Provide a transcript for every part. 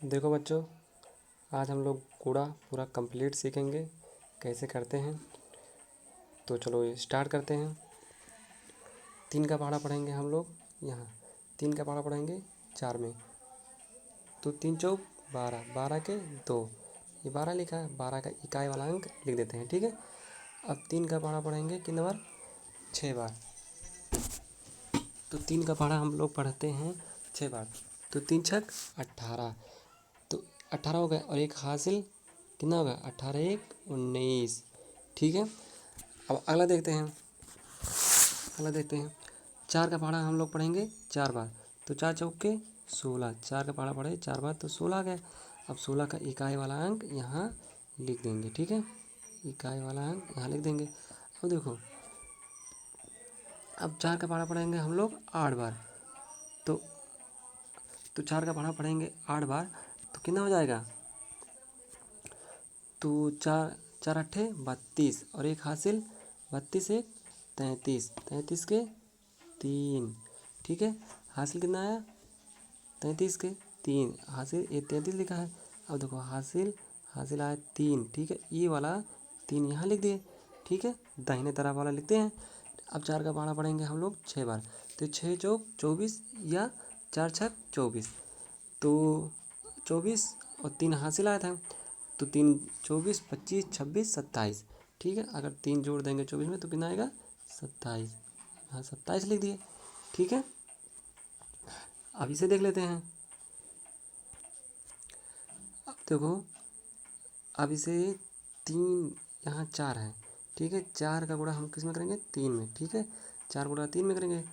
देखो बच्चों, आज हम लोग कूड़ा पूरा कंप्लीट सीखेंगे कैसे करते हैं। तो चलो ये स्टार्ट करते हैं। 3 का पहाड़ा पढ़ेंगे हम लोग। यहाँ 3 का पहाड़ा पढ़ेंगे 4 में। तो 3 चौक 12, 12 के 2, ये 12 लिखा है। 12 का इकाई वाला अंक लिख देते हैं, ठीक है। अब 3 का पहाड़ा पढ़ेंगे कितने बार? 6 बार। तो 3 का पहाड़ा हम लोग पढ़ते हैं 6 बार। तो 3 छक 18, तो 18 हो गए और एक हासिल कितना होगा? 18 एक 19, ठीक है। अब अगला देखते हैं। 4 का पहाड़ा हम लोग पढ़ेंगे 4 बार। तो 4 चौक के 16, 4 का पहाड़ा पढ़े 4 बार तो 16 आ गए। अब 16 का इकाई वाला अंक यहाँ लिख देंगे, ठीक है। इकाई वाला अंक यहाँ लिख देंगे। अब देखो, अब 4 का पहाड़ा पढ़ेंगे हम लोग 8 बार। तो 4 का पहाड़ा पढ़ेंगे 8 बार तो कितना हो जाएगा? तो 4 4 अट्ठे 32 और एक हासिल 32 एक 33, 33 के 3, ठीक है। हासिल कितना आया? 33 के 3, हासिल ये 33 लिखा है। अब देखो हासिल हासिल आया 3, ठीक है। ये वाला 3 यहाँ लिख दिए, ठीक है। दाहिने तरफ वाला लिखते हैं। अब 4 का पहाड़ा पढ़ेंगे हम लोग 6 बार। तो 6 चौक 24 या 4 छक 24, तो 24 और 3 हासिल आया था। तो 3 24 25 26 27, ठीक है। अगर 3 जोड़ देंगे 24 में तो कितना आएगा? 27। हाँ 27 लिख दिए, ठीक है। अब इसे देख लेते हैं। अब देखो, अब इसे 3 यहाँ 4 है, ठीक है। 4 का गुणा हम किस में करेंगे? 3 में, ठीक है। 4 गुणा 3 में करेंगे।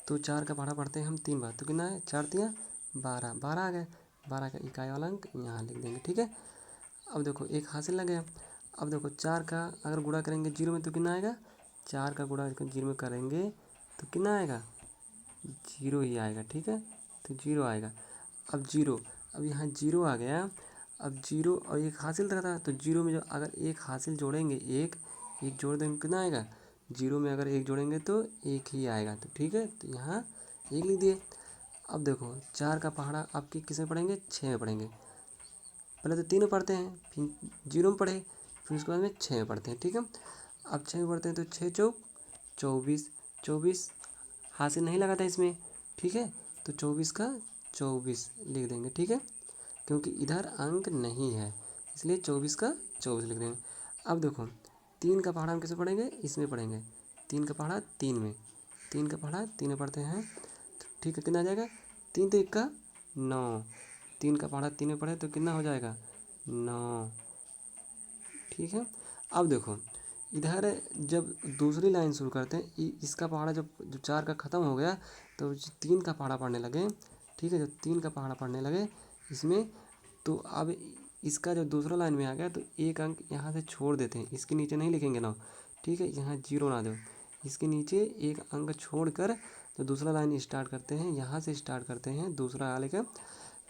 तो 4 का पहाड़ा पढ़ते हैं हम 3 बार। तो कितना है? 4 तियाँ 12, 12 आ गए। 12 का इकाई वाला अंक यहाँ लिख देंगे, ठीक है। अब देखो एक हासिल लग गया। अब देखो 4 का अगर गुणा करेंगे 0 में तो कितना आएगा? 4 का गुणा 0 में करेंगे तो कितना आएगा? 0 ही आएगा, ठीक है। तो 0 आएगा। अब 0, अब यहाँ 0 आ गया। अब 0 और एक हासिल रहा था, तो 0 में जो अगर एक हासिल जोड़ेंगे, एक एक जोड़ देंगे कितना आएगा? 0 में अगर एक जोड़ेंगे तो एक ही आएगा, तो ठीक है। तो यहाँ एक लिख दिए। अब देखो 4 का पहाड़ा आपकी किस में पढ़ेंगे? 6 में पढ़ेंगे। पहले तो 3 में पढ़ते हैं, फिर 0 में पढ़े, फिर उसके बाद में 6 में पढ़ते हैं, ठीक है। अब 6 में पढ़ते हैं तो 6 चौक 24, 24 हासिल नहीं लगा था इसमें, ठीक है। तो 24 का 24 लिख देंगे, ठीक है। क्योंकि इधर अंक नहीं है इसलिए 24 का 24 लिख देंगे। अब देखो 3 का पहाड़ा हम किसमें पढ़ेंगे? इसमें पढ़ेंगे। 3 का पहाड़ा 3 में, 3 का पहाड़ा 3 में पढ़ते हैं, तो ठीक है। कितना आ जाएगा? 3 तो 1 का 9, 3 का पहाड़ा 3 में पढ़े तो कितना हो जाएगा? 9, ठीक है। अब देखो इधर जब दूसरी लाइन शुरू करते हैं, इसका पहाड़ा जब 4 का ख़त्म हो गया तो 3 का पहाड़ा पढ़ने लगे, ठीक है। जब 3 का पहाड़ा पढ़ने लगे इसमें, तो अब इसका जब दूसरा लाइन में आ गया तो एक अंक यहाँ से छोड़ देते हैं, इसके नीचे नहीं लिखेंगे ना, ठीक है। यहाँ 0 ना दो, इसके नीचे एक अंक छोड़ कर जो दूसरा लाइन स्टार्ट करते हैं, यहाँ से स्टार्ट करते हैं दूसरा वाले का।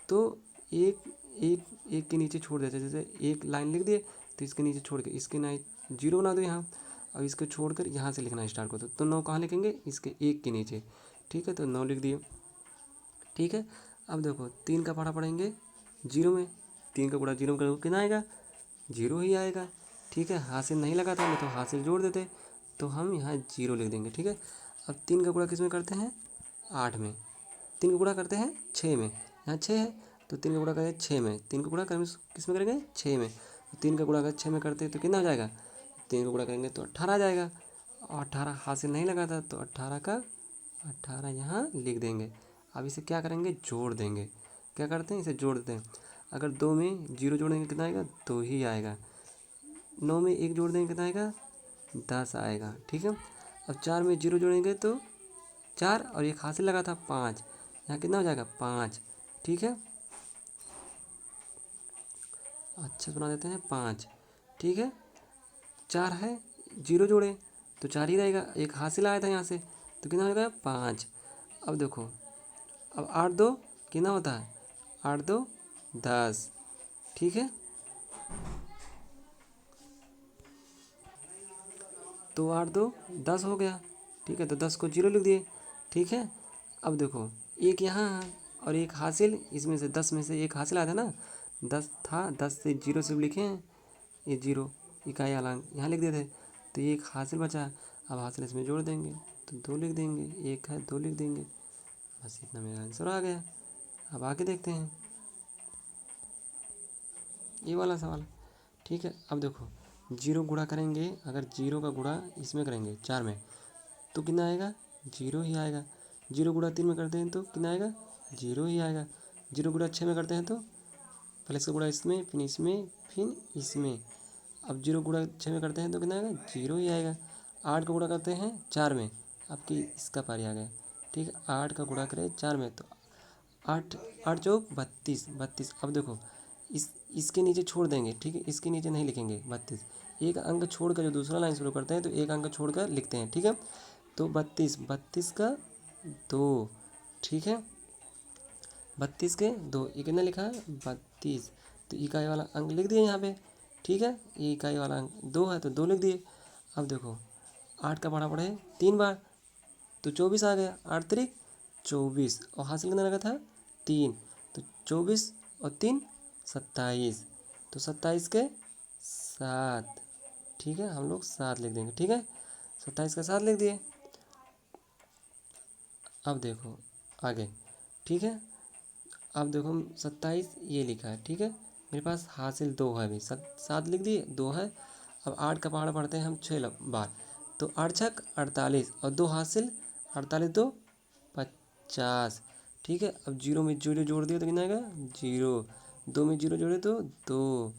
तो एक एक एक के नीचे छोड़ देते हैं, जैसे एक लाइन लिख दिए तो इसके नीचे छोड़ के इसके ना 0 बना दो यहाँ, और इसको छोड़कर यहाँ से लिखना स्टार्ट कर दो। तो 9 कहाँ लिखेंगे? इसके एक के नीचे, ठीक है। तो 9 लिख दिए, ठीक है। अब देखो 3 का पहाड़ा पढ़ेंगे 0 में। 3 का गुणा 0 में करोगे कितना आएगा? 0 ही आएगा, ठीक है। हासिल नहीं लगा था, नहीं तो हासिल जोड़ देते, तो हम यहाँ 0 लिख देंगे, ठीक है। अब 3 का गुणा किस में करते हैं? 8 में। 3 का गुणा करते हैं 6 में, यहाँ 6 है तो 3 का गुणा करेंगे 6 में। 3 का गुणा किस में करेंगे? 6 में। तो 3 का गुणा अगर 6 में करते हैं तो कितना हो जाएगा? 3 का गुणा करेंगे तो 18 आ जाएगा, और 18 हासिल नहीं लगा था तो 18 का 18 यहाँ लिख देंगे। अब इसे क्या करेंगे? जोड़ देंगे। क्या करते हैं? इसे जोड़ देते हैं। अगर 2 में 0 जोड़ेंगे कितना आएगा? 2 ही आएगा। 9 में 1 जोड़ देंगे कितना आएगा? 10 आएगा, ठीक है। अब 4 में 0 जोड़ेंगे तो 4 और एक हासिल लगा था 5, यहाँ कितना हो जाएगा? 5, ठीक है। अच्छे से बना देते हैं 5, ठीक है। 4 है, 0 जोड़े तो 4 ही रहेगा, एक हासिल आया था यहाँ से तो कितना हो गया? 5। अब देखो, अब 8 2 कितना होता है? 8 2 10, ठीक है। तो 8 2 10 हो गया, ठीक है। तो 10 को 0 लिख दिए, ठीक है। अब देखो एक यहाँ है और एक हासिल, इसमें से 10 में से एक हासिल आया था ना, 10 था, 10 से जीरो से लिखे हैं, ये जीरो इकाई वाला यहाँ लिख देते, तो ये एक हासिल बचा। अब हासिल इसमें जोड़ देंगे तो 2 लिख देंगे, एक है 2 लिख देंगे, बस इतना मेरा आंसर आ गया। अब आगे देखते हैं ये वाला सवाल। ठीक है, अब देखो जीरो गुणा करेंगे, अगर जीरो का गुणा इसमें करेंगे 4 में तो कितना आएगा, जीरो ही आएगा। जीरो गुणा 3 में करते हैं तो कितना आएगा, जीरो ही आएगा। जीरो गुणा 6 में करते हैं तो पहले इसका गुणा इसमें, फिर इसमें, फिर इसमें। अब जीरो गुणा 6 में करते हैं तो कितना आएगा, जीरो ही आएगा। 8 का गुणा करते हैं 4 में, आपकी इसका पारी आ गया। ठीक है, 8 का गुणा करें 4 में तो 8, 8 चौक 32, 32। अब देखो इसके नीचे छोड़ देंगे, ठीक है, इसके नीचे नहीं लिखेंगे 32, एक अंक छोड़कर जो दूसरा लाइन शुरू करते हैं तो एक अंक छोड़कर लिखते हैं। ठीक है, तो 32, 32 का 2, ठीक है, 32 के 2, ये कितना लिखा है 32, तो इकाई वाला अंक लिख दिए यहाँ पे। ठीक है, ये इकाई वाला अंक 2 है तो 2 लिख दिए। अब देखो 8 का पढ़ा पढ़े 3 बार तो 24 आ गया, 8 तिरिक 24, और हासिल कितना लगा था 3, तो 24 और 3 27, तो 27 के 7। ठीक है, हम लोग 7 लिख देंगे। ठीक है, 27 का 7 लिख दिए। अब देखो आगे। ठीक है, अब देखो 27 ये लिखा है। ठीक है, मेरे पास हासिल 2 है, अभी 7 लिख दिए, 2 है। अब 8 का पहाड़ पढ़ते हैं हम 6 बार, तो 8 छक 48 और 2 हासिल, 48 2 50। ठीक है, अब जीरो में जीरो जोड़ दिया तो कितना आएगा, जीरो। 2 में जीरो जोड़े तो 2,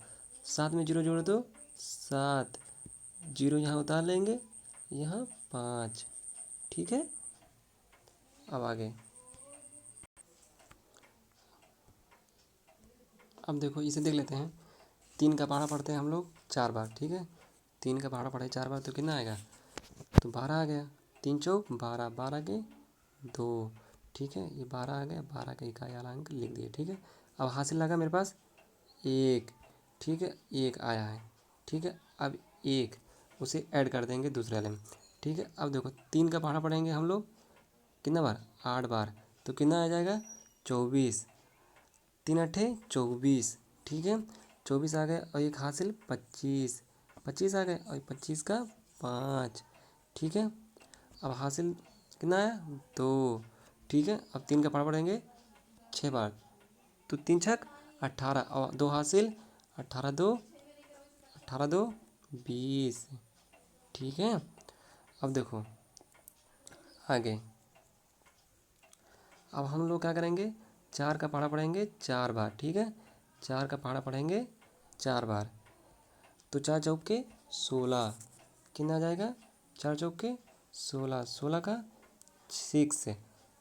7 में जीरो जोड़े तो 7, जीरो यहाँ उतार लेंगे, यहाँ 5। ठीक है, अब आगे। अब देखो इसे देख लेते हैं। 3 का पहाड़ा पढ़ते हैं हम लोग 4 बार। ठीक है, 3 का पहाड़ा पढ़े 4 बार तो कितना आएगा, तो 12 आ गया। 3 चौक 12, 12 के 2। ठीक है, ये 12 आ गया, 12 का इकाई वाला अंक लिख दिए। ठीक है, अब हासिल लगा मेरे पास 1। ठीक है, 1 आया है। ठीक है, अब 1 उसे ऐड कर देंगे दूसरे वाले में। ठीक है, अब देखो 3 का पहाड़ा पढ़ेंगे हम लोग कितना बार, 8 बार, तो कितना आ जाएगा 24, 3 अट्ठे 24। ठीक है, 24 आ गए, और एक हासिल 25, 25 आ गए, और 25 का 5। ठीक है, अब हासिल कितना आया 2। ठीक है, अब 3 का पढ़ा पढ़ेंगे 6 बार, तो 3 छक 18 और 2 हासिल, 18 2, 18 2 20। ठीक है, अब देखो आगे। अब हम लोग क्या करेंगे, 4 का पहाड़ा पढ़ेंगे 4 बार। ठीक है, 4 का पहाड़ा पढ़ेंगे 4 बार, तो 4 चौक के 16, कितना आ जाएगा, 4 चौक के 16, 16 का 6,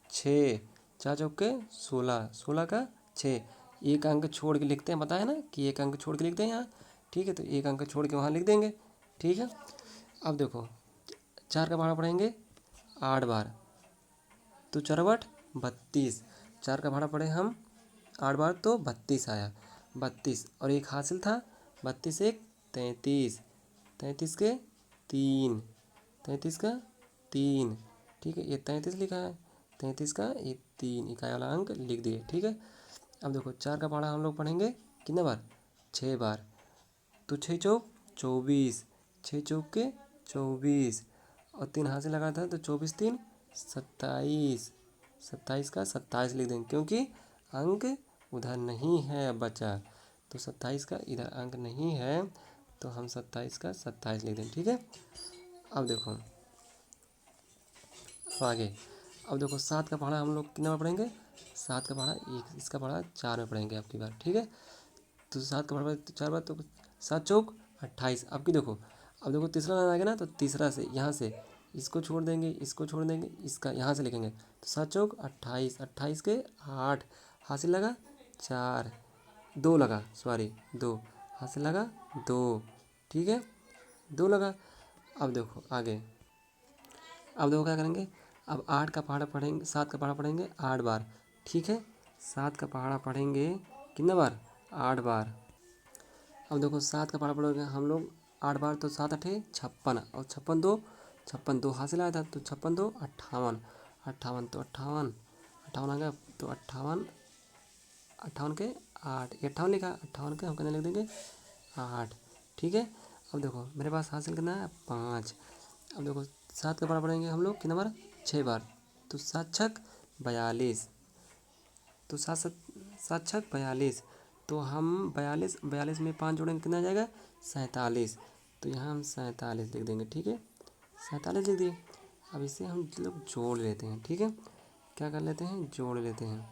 6, 4 चौक के 16, 16 का 6। एक अंक छोड़ के लिखते हैं, बताया ना कि एक अंक छोड़ के लिखते हैं यहाँ। ठीक है, तो एक अंक छोड़ के वहाँ लिख देंगे। ठीक है, अब देखो 4 का पहाड़ा पढ़ेंगे 8 बार, तो 4 8 32, 4 का भाड़ा पढ़े हम 8 बार तो 32 आया, 32, और एक हासिल था 32 एक 33, 33 के 3, 33 का 3। ठीक है, ये 33 लिखा है, 33 का ये 3 इकाई वाला अंक लिख दिए। ठीक है, अब देखो 4 का पहाड़ा हम लोग पढ़ेंगे कितने बार, 6 बार, तो 6 चौक 24, 6 चौक के 24, और 3 हासिल लगा था तो 24 3 27, 27 का 27 लिख देंगे, क्योंकि अंक उधर नहीं है अब बचा, तो 27 का इधर अंक नहीं है, तो हम 27 का 27 लिख देंगे। ठीक है, अब देखो अब आगे। अब देखो 7 का पढ़ा हम लोग कितना बार पढ़ेंगे, 7 का पढ़ा एक, इसका पढ़ा 4 में पढ़ेंगे आपकी बार। ठीक है, तो 7 का पढ़ा 4 बार, तो 7 चौक 28। अब की देखो, अब देखो तीसरा लाइन आएगा ना, तो तीसरा से यहाँ से इसको छोड़ देंगे, इसको छोड़ देंगे, इसका यहाँ से लिखेंगे, तो 7 चौक 28, 28 के 8, हासिल लगा 4, 2 लगा, सॉरी 2, हासिल लगा 2। ठीक है, 2 लगा। अब देखो आगे। अब देखो क्या करेंगे, अब 8 का पहाड़ा पढ़ेंगे, 7 का पहाड़ा पढ़ेंगे 8 बार। ठीक है, 7 का पहाड़ा पढ़ेंगे कितना बार, 8 बार। अब देखो 7 का पहाड़ा पढ़ोगे हम लोग 8 बार, तो 7 अठे 56, और 56 2 हासिल आया था, तो 56 2 58, 58 तो 58 58 आ गया तो 58, 58 के 8, 58 लिखा, 58 के हम कितने लिख देंगे 8, ठीक है। अब देखो मेरे पास हासिल कितना है 5। अब देखो 7 का बड़ा पढ़ेंगे हम लोग कितना बार 6 बार, तो 7 छक 42, तो 7 छक 42, तो हम 42, 42 में 5 जोड़ेंगे कितना आ जाएगा 47, तो यहाँ हम 47 लिख देंगे, ठीक है 47 लिख दिए। अब इसे हम लोग जोड़ लेते हैं, ठीक है, क्या कर लेते हैं जोड़ लेते हैं।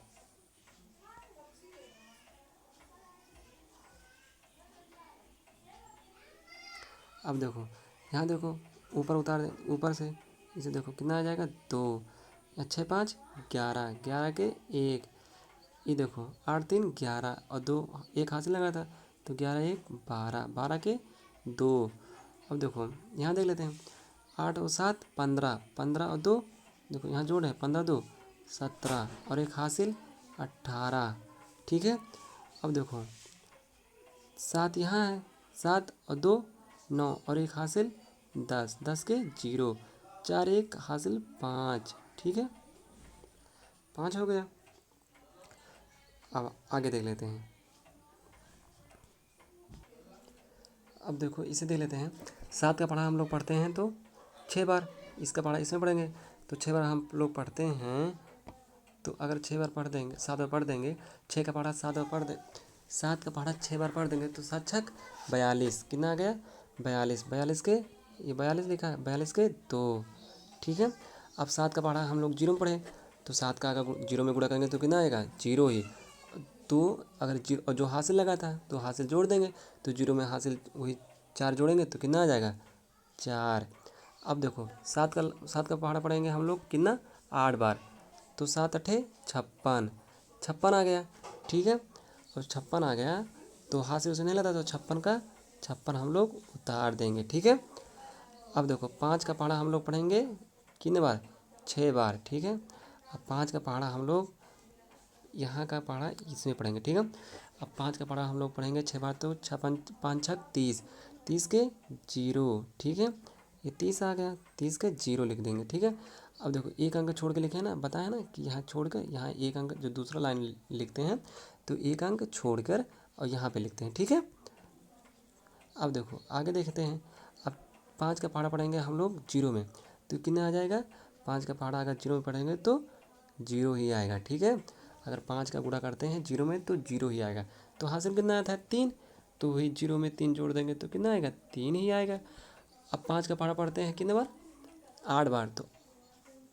अब देखो यहाँ देखो ऊपर उतार ऊपर से इसे देखो कितना आ जाएगा 2, 6 5 11, 11 के 1, ये देखो 8 3 11 और 2 एक हाथ से लगा था, तो 11 1 12, 12 के 2। अब देखो यहाँ देख लेते हैं 8 और 7 15, 15 और 2 देखो यहाँ जोड़ है 15 2 17 और एक हासिल 18, ठीक है। अब देखो 7 यहाँ है, 7 और 2 9 और एक हासिल 10, 10 के 0, 4 1 हासिल 5, ठीक है 5 हो गया। अब आगे देख लेते हैं। अब देखो इसे देख लेते हैं, 7 का पढ़ा हम लोग पढ़ते हैं तो 6 बार, इसका पढ़ा इसमें पढ़ेंगे तो 6 बार हम लोग पढ़ते हैं। तो अगर 6 बार पढ़ देंगे 7 बार पढ़ देंगे, 6 का पढ़ा 7 बार पढ़ दे 7 का पढ़ा 6 बार पढ़ देंगे तो 7 छक 42, कितना आ गया 42, 42 के ये 42 लिखा है 42 के 2, ठीक है। अब 7 का पढ़ा हम लोग जीरो में पढ़े, तो 7 का अगर जीरो में गुणा करेंगे तो कितना आएगा जीरो ही, तो अगर जीरो जो हासिल लगा था तो हासिल जोड़ देंगे, तो जीरो में हासिल वही 4 जोड़ेंगे तो कितना आ जाएगा 4। अब देखो 7 का पहाड़ा पढ़ेंगे हम लोग कितना 8 बार, तो 7 अठे 56, 56 आ गया, ठीक है। और 56 आ गया तो हासिल उसे नहीं लगा तो 56 का 56 हम लोग उतार देंगे, ठीक है। अब देखो 5 का पहाड़ा हम लोग पढ़ेंगे कितने बार 6 बार, ठीक है। अब 5 का पहाड़ा हम लोग यहाँ का पढ़ा इसमें पढ़ेंगे, ठीक है। अब 5 का पढ़ा हम लोग पढ़ेंगे 6 बार, तो 6 5 छक 30, 30 के 0, ठीक है। ये 30 आ गया, 30 के 0 लिख देंगे, ठीक है। अब देखो एक अंक छोड़ के लिखे हैं ना, बताया ना कि यहाँ छोड़ कर यहाँ एक अंक जो दूसरा लाइन लिखते हैं तो एक अंक छोड़कर और यहाँ पे लिखते हैं, ठीक है। अब देखो आगे देखते हैं। अब 5 का पहाड़ा पढ़ेंगे हम लोग जीरो में, तो कितना आ जाएगा 5 का पहाड़ा अगर जीरो में पढ़ेंगे तो जीरो ही आएगा, ठीक है। अगर 5 का गुणा करते हैं जीरो में तो जीरो ही आएगा, तो हासिल कितना आया था 3, तो वही जीरो में 3 जोड़ देंगे तो कितना आएगा 3 ही आएगा। अब 5 का पहाड़ा पढ़ते हैं कितने बार 8 बार, तो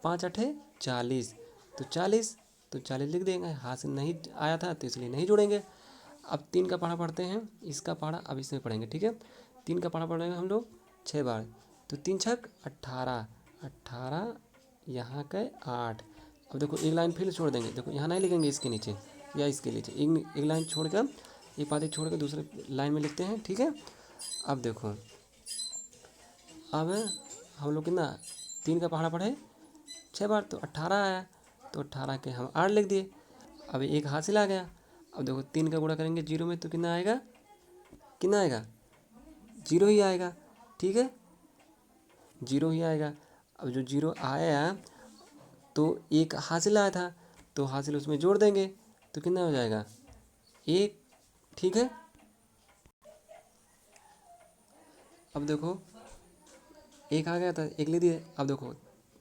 5 अठे 40, तो 40, तो 40 लिख देंगे, हासिल नहीं आया था तो इसलिए नहीं जोड़ेंगे। अब 3 का पहाड़ा पढ़ते हैं, इसका पहाड़ा अब इसमें पढ़ेंगे, ठीक है। 3 का पहाड़ा पढ़ेंगे हम लोग 6 बार, तो 3 छक 18, 18 यहाँ के 8। अब देखो एक लाइन फिर छोड़ देंगे, देखो यहाँ नहीं लिखेंगे इसके नीचे या इसके नीचे, एक लाइन छोड़ कर एक पाती छोड़ कर दूसरे लाइन में लिखते हैं, ठीक है। अब देखो अब हम लोग कितना 3 का पहाड़ा पढ़े 6 बार, तो 18 आया, तो 18 के हम 8 लिख दिए। अब एक हासिल आ गया। अब देखो 3 का गुणा करेंगे जीरो में तो कितना आएगा, कितना आएगा जीरो ही आएगा, ठीक है जीरो ही आएगा। अब जो जीरो आया तो एक हासिल आया था तो हासिल उसमें जोड़ देंगे तो कितना हो जाएगा 1, ठीक है। अब देखो एक आ गया था एक ले दिए। अब देखो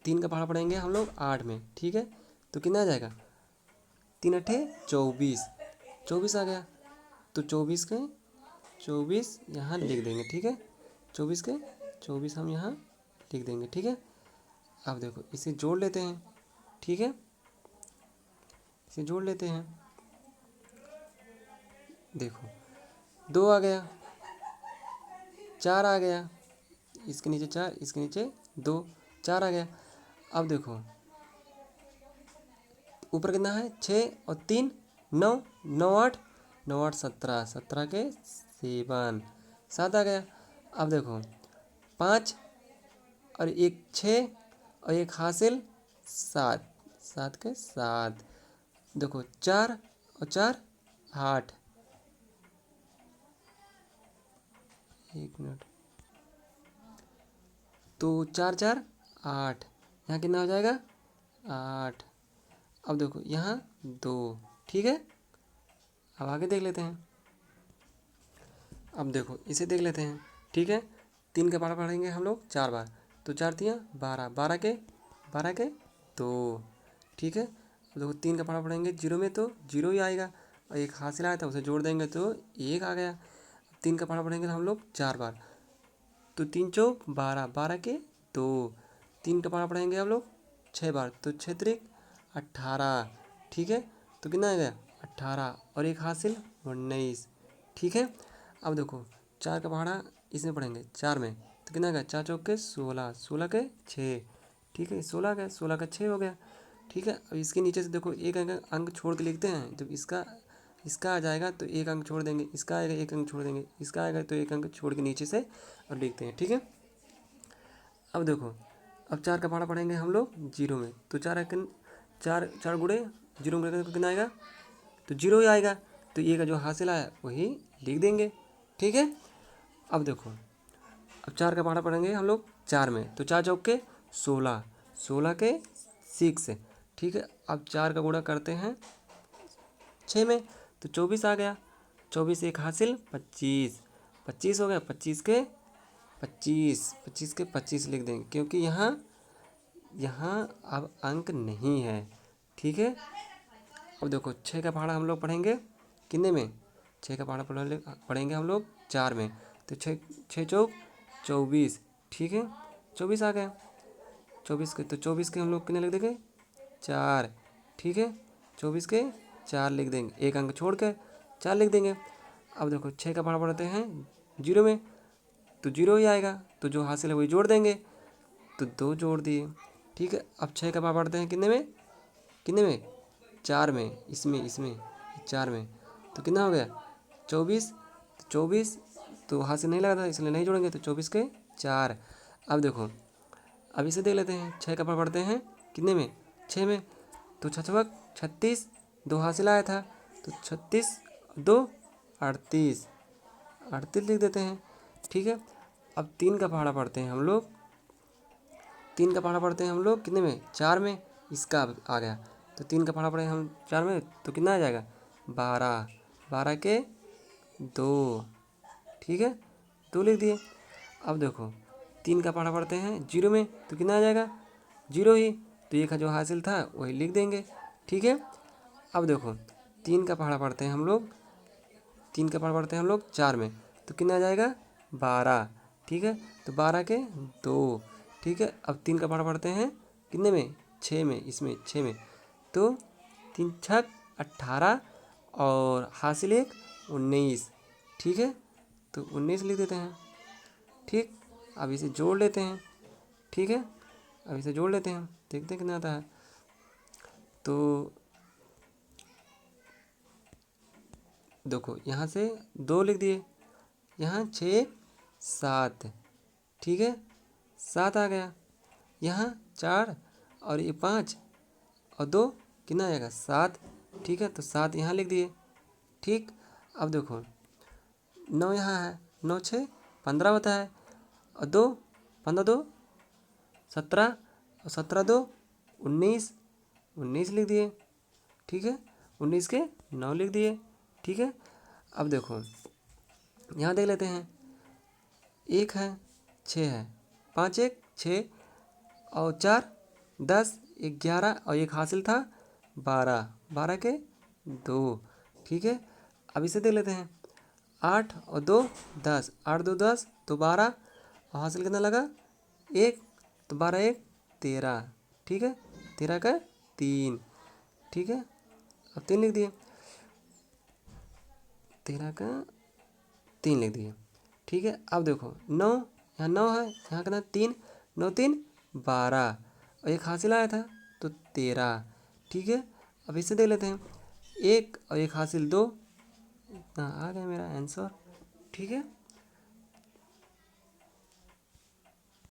3 का पहाड़ा पढ़ेंगे हम लोग 8 में, ठीक है, तो कितना आ जाएगा 3 अठे 24, 24 आ गया, तो 24 के 24 यहाँ लिख देंगे, ठीक है 24 के 24 हम यहाँ लिख देंगे, ठीक है। अब देखो इसे जोड़ लेते हैं, ठीक है इसे जोड़ लेते हैं। देखो 2 आ गया, 4 आ गया, इसके नीचे 4 इसके नीचे 2, 4 आ गया। अब देखो ऊपर कितना है 6 और 3 9, 9 8, 9 8 17, 17 के 7, 7 आ गया। अब देखो 5 और एक 6 और एक हासिल 7, 7 के 7, देखो 4 और 4 8, एक मिनट, तो 4 4 8, यहाँ कितना हो जाएगा 8। अब देखो यहाँ 2, ठीक है। अब आगे देख लेते हैं। अब देखो इसे देख लेते हैं, ठीक है। 3 के पहाड़ा पढ़ेंगे हम लोग 4 बार, तो 4 तियाँ 12, 12 के 2, ठीक है। अब देखो 3 का पहाड़ा पढ़ेंगे जीरो में तो जीरो ही आएगा, और एक हासिल आया था उसे जोड़ देंगे तो एक आ गया। 3 का पहाड़ा पढ़ेंगे हम लोग 4 बार, तो 3 चौक 12, 12 के 2। 3 का पहाड़ा पढ़ेंगे हम लोग 6 बार, तो 6 त्रिक 18, ठीक है। तो कितना आ गया 18, और एक हासिल 19, ठीक है। अब देखो 4 का पहाड़ा इसमें पढ़ेंगे 4 में, तो कितना आ गया 4 चौक के 16, 16 के 6, ठीक है। 16 आ गया, 16 का 6 हो गया, ठीक है। अब इसके नीचे से देखो एक अंक छोड़ के लिखते हैं, जब इसका इसका आ जाएगा तो एक अंक छोड़ देंगे, इसका आएगा एक अंक छोड़ देंगे, इसका आएगा तो एक अंक छोड़ के नीचे से और लिखते हैं, ठीक है। अब देखो अब 4 का पहाड़ा पढ़ेंगे हम लोग जीरो में, तो 4 4 गुणे जीरो में करेंगे तो कितना आएगा, तो जीरो ही आएगा, तो ये का जो हासिल आया वही लिख देंगे, ठीक है। अब देखो अब 4 का पहाड़ा पढ़ेंगे हम लोग 4 में, तो 4 चौक के 16, 16 के 6, ठीक है। अब 4 का गुणा करते हैं 6 में, तो 24 आ गया, 24 एक हासिल 25, 25 हो गया, 25 लिख देंगे, क्योंकि यहाँ यहाँ अब अंक नहीं है, ठीक है। अब देखो 6 का पहाड़ा हम लोग पढ़ेंगे कितने में, 6 का पहाड़ा पढ़ेंगे हम लोग 4 में, तो 6 6 चौक 24, ठीक है। 24 आ गया, 24 के, तो 24 के हम लोग कितने लिख देंगे 4, ठीक है। 24 के 4 लिख देंगे, एक अंक छोड़ के 4 लिख देंगे। अब देखो 6 का पहाड़ा पढ़ते हैं जीरो में, तो जीरो ही आएगा, तो जो हासिल है वही जोड़ देंगे, तो 2 जोड़ दिए, ठीक है। अब 6 का पहाड़ा पढ़ते हैं कितने में 4 में, इसमें 4 में, तो कितना हो गया 24, तो 24 तो हासिल नहीं लगा था इसलिए नहीं जोड़ेंगे, तो 24 के 4। अब देखो अब इसे देख लेते हैं, 6 का पहाड़ा पढ़ते हैं कितने में 6 में, तो 6 36, 2 हासिल आया था, तो 36 2 38, 38 लिख देते हैं, ठीक है। अब 3 का पहाड़ा पढ़ते हैं हम लोग, 3 का पहाड़ा पढ़ते हैं हम लोग कितने में 4 में, इसका आ गया, तो 3 का पहाड़ा पढ़े हम 4 में, तो कितना आ जाएगा 12, 12 के 2, ठीक है, 2 लिख दिए। अब देखो 3 का पहाड़ा पढ़ते हैं जीरो में, तो कितना आ जाएगा जीरो ही, तो ये का जो हासिल था वही लिख देंगे, ठीक है। अब देखो 3 का पहाड़ा पढ़ते हैं हम लोग, 3 का पहाड़ा पढ़ते हैं हम लोग 4 में, तो कितना आ जाएगा 12, ठीक है। तो 12 के 2, ठीक है। अब 3 का पहाड़ा पढ़ते हैं कितने में 6 में, इसमें 6 में, तो 3 छक 18, और हासिल एक 19, ठीक है। तो 19 लिख देते हैं, ठीक। अब इसे जोड़ लेते हैं, ठीक है। अब इसे जोड़ लेते हैं, देखते हैं कितना आता है। तो देखो यहाँ से 2 लिख दिए, यहाँ 6 7, ठीक है, 7 आ गया। यहाँ 4 और ये 5 और 2 कितना आएगा 7, ठीक है। तो 7 यहाँ लिख दिए, ठीक। अब देखो 9 यहाँ है, 9 6 15 होता है, और 2 15 2 17, और 17 2 19, 19 लिख दिए, ठीक है। 19 के 9 लिख दिए, ठीक है। अब देखो यहाँ देख लेते हैं, 1 है 6 है, 5 1 6, और 4 10, 11, और एक हासिल था 12, 12 के 2, ठीक है। अब इसे देख लेते हैं, 8 और 2 10, 8 2 10, तो 12, और हासिल कितना लगा 1, तो 12 1 13, ठीक है। 13 का 3, ठीक है। अब 3 लिख दिए, 13 का 3 लिख दिए, ठीक है। अब देखो 9, यहाँ 9 है, यहाँ कितना 3, 9 3 12, और एक हासिल आया था तो 13, ठीक है। अब इसे देख लेते हैं, 1 और एक हासिल 2, इतना आ गया मेरा आंसर, ठीक है।